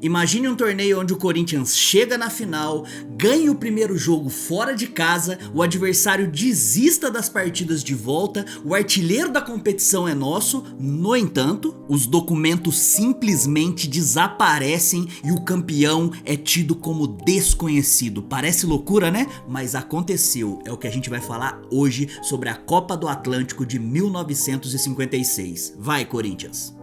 Imagine um torneio onde o Corinthians chega na final, ganha o primeiro jogo fora de casa, o adversário desista das partidas de volta, o artilheiro da competição é nosso, no entanto, os documentos simplesmente desaparecem e o campeão é tido como desconhecido. Parece loucura, né? Mas aconteceu, é o que a gente vai falar hoje sobre a Copa do Atlântico de 1956. Vai, Corinthians!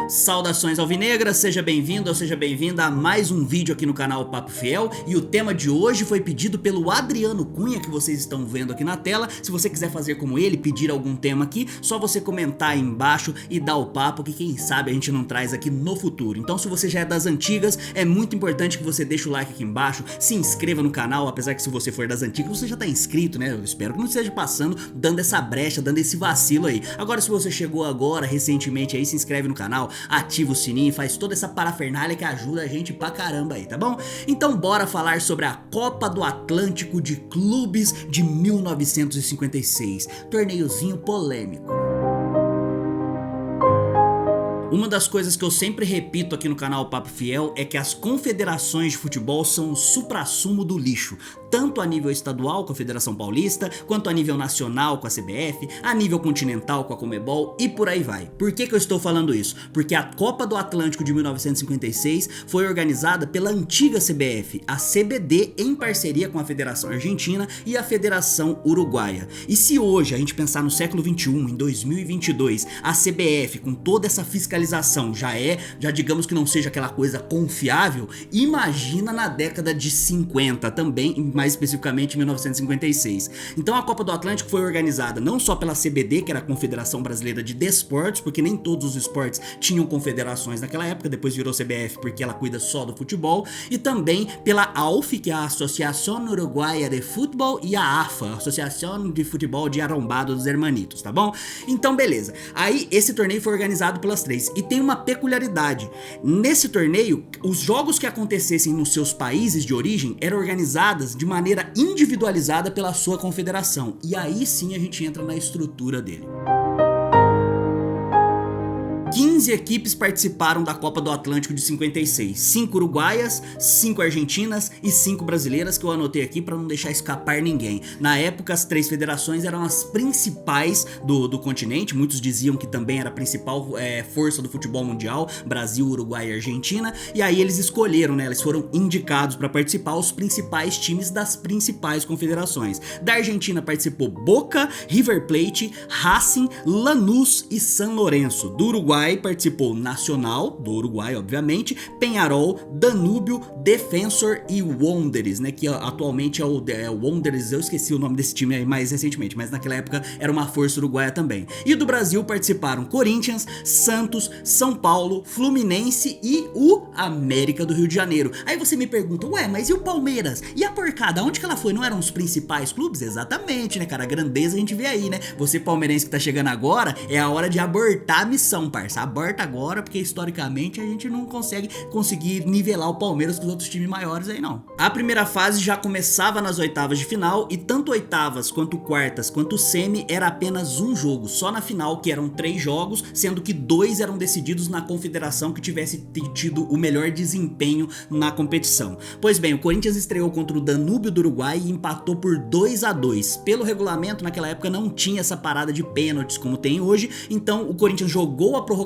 Saudações alvinegras, seja bem-vindo ou seja bem-vinda a mais um vídeo aqui no canal Papo Fiel. E o tema de hoje foi pedido pelo Adriano Cunha, que vocês estão vendo aqui na tela. Se você quiser fazer como ele, pedir algum tema aqui, só você comentar aí embaixo e dar o papo, que quem sabe a gente não traz aqui no futuro. Então, se você já é das antigas, é muito importante que você deixe o like aqui embaixo, se inscreva no canal, apesar que se você for das antigas, você já tá inscrito, né? Eu espero que não esteja passando, dando essa brecha, dando esse vacilo aí. Agora, se você chegou agora, recentemente aí, se inscreve no canal, ativa o sininho, faz toda essa parafernália que ajuda a gente pra caramba aí, tá bom? Então bora falar sobre a Copa do Atlântico de Clubes de 1956, torneiozinho polêmico. Uma das coisas que eu sempre repito aqui no canal Papo Fiel é que as confederações de futebol são o suprassumo do lixo, tanto a nível estadual com a Federação Paulista, quanto a nível nacional com a CBF, a nível continental com a Conmebol e por aí vai. Por que eu estou falando isso? Porque a Copa do Atlântico de 1956 foi organizada pela antiga CBF, a CBD, em parceria com a Federação Argentina e a Federação Uruguaia. E se hoje a gente pensar no século 21, em 2022, a CBF com toda essa fiscalização já digamos que não seja aquela coisa confiável, imagina na década de 50 também, mais especificamente em 1956. Então a Copa do Atlântico foi organizada não só pela CBD, que era a Confederação Brasileira de Desportos, porque nem todos os esportes tinham confederações naquela época, depois virou CBF porque ela cuida só do futebol, e também pela AUF, que é a Associação Uruguaia de Futebol, e a AFA, a Associação de Futebol de Arrombado dos Hermanitos, tá bom? Então beleza, aí esse torneio foi organizado pelas três. E tem uma peculiaridade, nesse torneio, os jogos que acontecessem nos seus países de origem eram organizados de maneira individualizada pela sua confederação. E aí sim a gente entra na estrutura dele. 15 equipes participaram da Copa do Atlântico de 56, 5 uruguaias, 5 argentinas e 5 brasileiras, que eu anotei aqui para não deixar escapar ninguém. Na época as três federações eram as principais do continente, muitos diziam que também era a principal força do futebol mundial, Brasil, Uruguai e Argentina, e aí eles escolheram, né, eles foram indicados para participar os principais times das principais confederações. Da Argentina participou Boca, River Plate, Racing, Lanús e San Lorenzo. Do Uruguai participou Nacional, do Uruguai obviamente, Peñarol, Danúbio, Defensor e Wanderers, né, que atualmente é o Wanderers. Eu esqueci o nome desse time aí mais recentemente, mas naquela época era uma força uruguaia também. E do Brasil participaram Corinthians, Santos, São Paulo, Fluminense e o América do Rio de Janeiro. Aí você me pergunta, ué, mas e o Palmeiras? E a Porcada, onde que ela foi? Não eram os principais clubes? Exatamente, né, cara? A grandeza a gente vê aí, né? Você palmeirense que tá chegando agora, é a hora de abortar a missão, parça. Aborta agora, porque historicamente a gente não conseguir nivelar o Palmeiras com os outros times maiores aí não. A primeira fase já começava nas oitavas de final e tanto oitavas quanto quartas quanto semi era apenas um jogo, só na final que eram 3 jogos, sendo que 2 eram decididos na confederação que tivesse tido o melhor desempenho na competição. Pois bem, o Corinthians estreou contra o Danúbio do Uruguai e empatou por 2-2. Pelo regulamento naquela época não tinha essa parada de pênaltis como tem hoje, então o Corinthians jogou a prorrogação,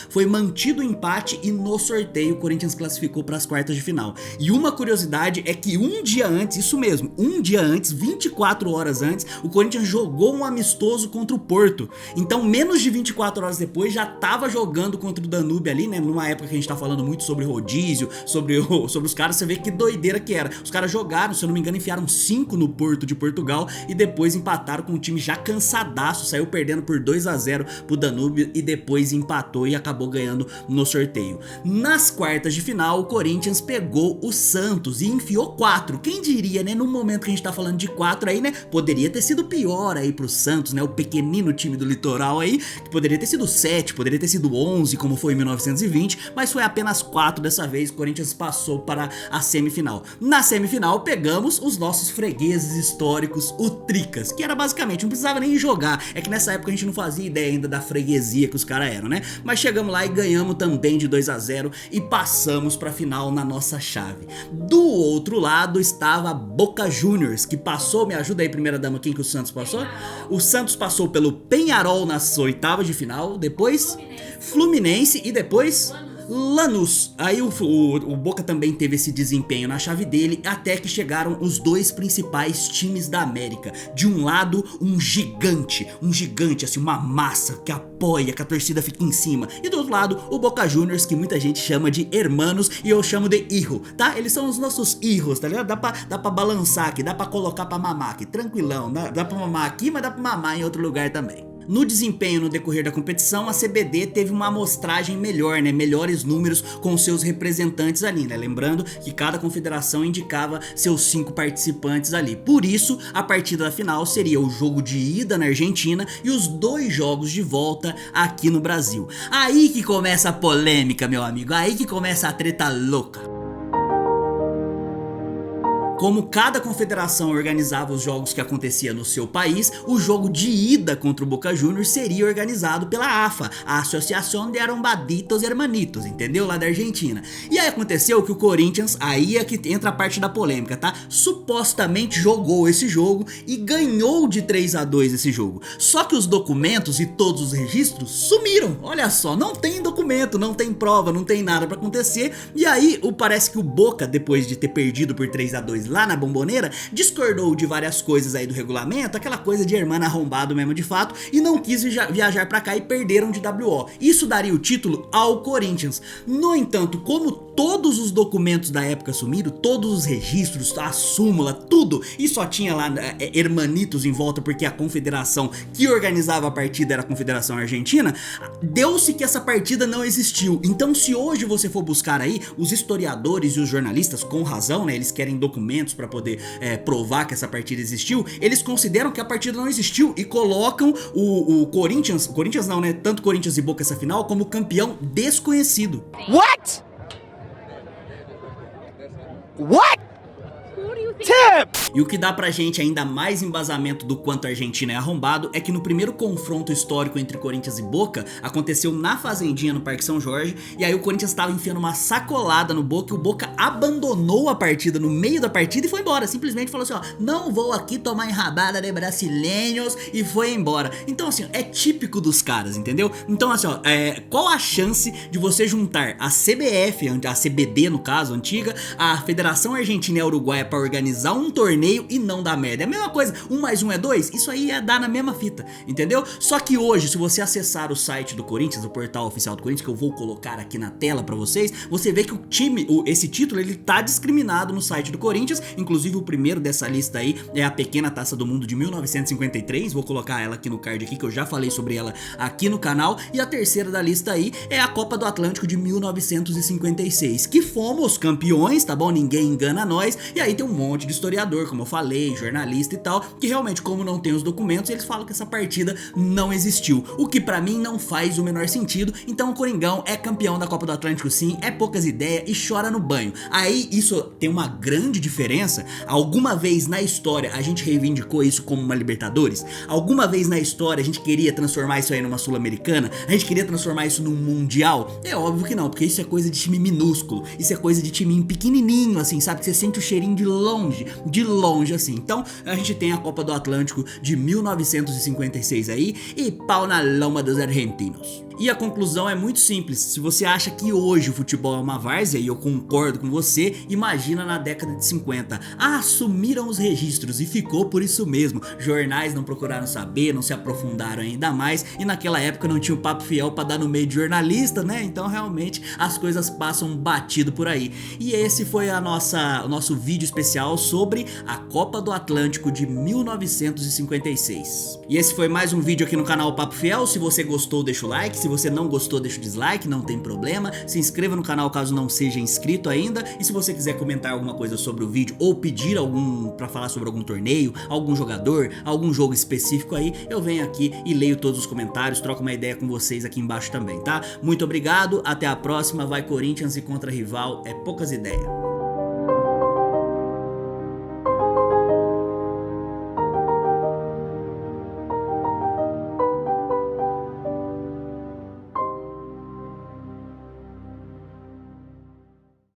foi mantido o empate e no sorteio o Corinthians classificou para as quartas de final. E uma curiosidade é que um dia antes, isso mesmo, um dia antes, 24 horas antes, o Corinthians jogou um amistoso contra o Porto. Então menos de 24 horas depois já tava jogando contra o Danúbio ali, né, numa época que a gente tá falando muito sobre rodízio, sobre os caras, você vê que doideira que era. Os caras jogaram, se eu não me engano, enfiaram 5 no Porto de Portugal e depois empataram com o time já cansadaço, saiu perdendo por 2-0 pro Danúbio e depois empataram empatou e acabou ganhando no sorteio. Nas quartas de final, o Corinthians pegou o Santos e enfiou 4. Quem diria, né? No momento que a gente tá falando de 4 aí, né? Poderia ter sido pior aí pro Santos, né? O pequenino time do litoral aí, que poderia ter sido 7, poderia ter sido 11, como foi em 1920, mas foi apenas 4 dessa vez. O Corinthians passou para a semifinal. Na semifinal, pegamos os nossos fregueses históricos, o Tricas, que era basicamente, não precisava nem jogar, é que nessa época a gente não fazia ideia ainda da freguesia que os caras eram, né? Mas chegamos lá e ganhamos também de 2-0 e passamos pra final na nossa chave. Do outro lado estava Boca Juniors, que passou, me ajuda aí, primeira dama, quem que o Santos passou? O Santos passou pelo Peñarol nas oitavas de final, depois Fluminense e depois Lanús. Aí o Boca também teve esse desempenho na chave dele, até que chegaram os dois principais times da América. De um lado, um gigante, assim, uma massa que apoia, que a torcida fica em cima. E do outro lado, o Boca Juniors, que muita gente chama de hermanos e eu chamo de hijo, tá? Eles são os nossos hijos, tá ligado? Dá pra balançar aqui, dá pra colocar pra mamar aqui, tranquilão. Dá pra mamar aqui, mas dá pra mamar em outro lugar também. No desempenho no decorrer da competição, a CBD teve uma amostragem melhor, né? Melhores números com seus representantes ali, né? Lembrando que cada confederação indicava seus 5 participantes ali. Por isso, a partida da final seria o jogo de ida na Argentina e os 2 jogos de volta aqui no Brasil. Aí que começa a polêmica, meu amigo. Aí que começa a treta louca. Como cada confederação organizava os jogos que acontecia no seu país, o jogo de ida contra o Boca Juniors seria organizado pela AFA, a Associação de Arrombaditos Hermanitos, entendeu? Lá da Argentina. E aí aconteceu que o Corinthians, aí é que entra a parte da polêmica, tá? Supostamente jogou esse jogo e ganhou de 3-2 esse jogo. Só que os documentos e todos os registros sumiram. Olha só, não tem documento, não tem prova, não tem nada pra acontecer. E aí parece que o Boca, depois de ter perdido por 3-2 lá na Bomboneira, discordou de várias coisas aí do regulamento, aquela coisa de hermano arrombado mesmo de fato, e não quis viajar pra cá e perderam de WO. Isso daria o título ao Corinthians. No entanto, como todos os documentos da época sumiram, todos os registros, a súmula, tudo, e só tinha lá hermanitos em volta porque a confederação que organizava a partida era a Confederação Argentina, deu-se que essa partida não existiu. Então, se hoje você for buscar aí, os historiadores e os jornalistas, com razão, né, eles querem documentos para poder provar que essa partida existiu, eles consideram que a partida não existiu e colocam o Corinthians não, né, tanto Corinthians e Boca essa final, como campeão desconhecido. What? What? E o que dá pra gente ainda mais embasamento do quanto a Argentina é arrombado é que no primeiro confronto histórico entre Corinthians e Boca aconteceu na Fazendinha no Parque São Jorge, e aí o Corinthians tava enfiando uma sacolada no Boca e o Boca abandonou a partida no meio da partida e foi embora, simplesmente falou assim, ó, não vou aqui tomar enrabada de brasileiros, e foi embora. Então assim, é típico dos caras, entendeu? Então assim, ó, qual a chance de você juntar a CBF, a CBD no caso, antiga, a Federação Argentina e a Uruguaia pra organizar um torneio e não dar merda? É a mesma coisa, 1 mais 1 é 2, isso aí ia dar na mesma fita, entendeu? Só que hoje, se você acessar o site do Corinthians, o portal oficial do Corinthians, que eu vou colocar aqui na tela pra vocês, você vê que esse título, ele tá discriminado no site do Corinthians, inclusive o primeiro dessa lista aí é a Pequena Taça do Mundo de 1953, vou colocar ela aqui no card aqui, que eu já falei sobre ela aqui no canal, e a terceira da lista aí é a Copa do Atlântico de 1956, que fomos campeões, tá bom? Ninguém engana nós, e aí tem um monte de historiador, como eu falei, jornalista e tal, que realmente, como não tem os documentos, eles falam que essa partida não existiu, o que pra mim não faz o menor sentido. Então o Coringão é campeão da Copa do Atlântico sim, é poucas ideias e chora no banho. Aí isso tem uma grande diferença. Alguma vez na história a gente reivindicou isso como uma Libertadores? Alguma vez na história a gente queria transformar isso aí numa Sul-Americana? A gente queria transformar isso num Mundial? É óbvio que não, porque isso é coisa de time minúsculo, isso é coisa de time pequenininho assim, sabe? Que você sente o cheirinho de longe assim. Então a gente tem a Copa do Atlântico de 1956 aí e pau na loma dos argentinos. E a conclusão é muito simples, se você acha que hoje o futebol é uma várzea, e eu concordo com você, imagina na década de 50. Assumiram os registros e ficou por isso mesmo, jornais não procuraram saber, não se aprofundaram ainda mais, e naquela época não tinha o papo fiel pra dar no meio de jornalista, né? Então realmente as coisas passam batido por aí. E esse foi o nosso vídeo especial sobre a Copa do Atlântico de 1956. E esse foi mais um vídeo aqui no canal Papo Fiel. Se você gostou, deixa o like, se você não gostou, deixa o dislike, não tem problema. Se inscreva no canal caso não seja inscrito ainda. E se você quiser comentar alguma coisa sobre o vídeo ou pedir pra falar sobre algum torneio, algum jogador, algum jogo específico aí, eu venho aqui e leio todos os comentários, troco uma ideia com vocês aqui embaixo também, tá? Muito obrigado, até a próxima, vai Corinthians e contra rival é poucas ideias.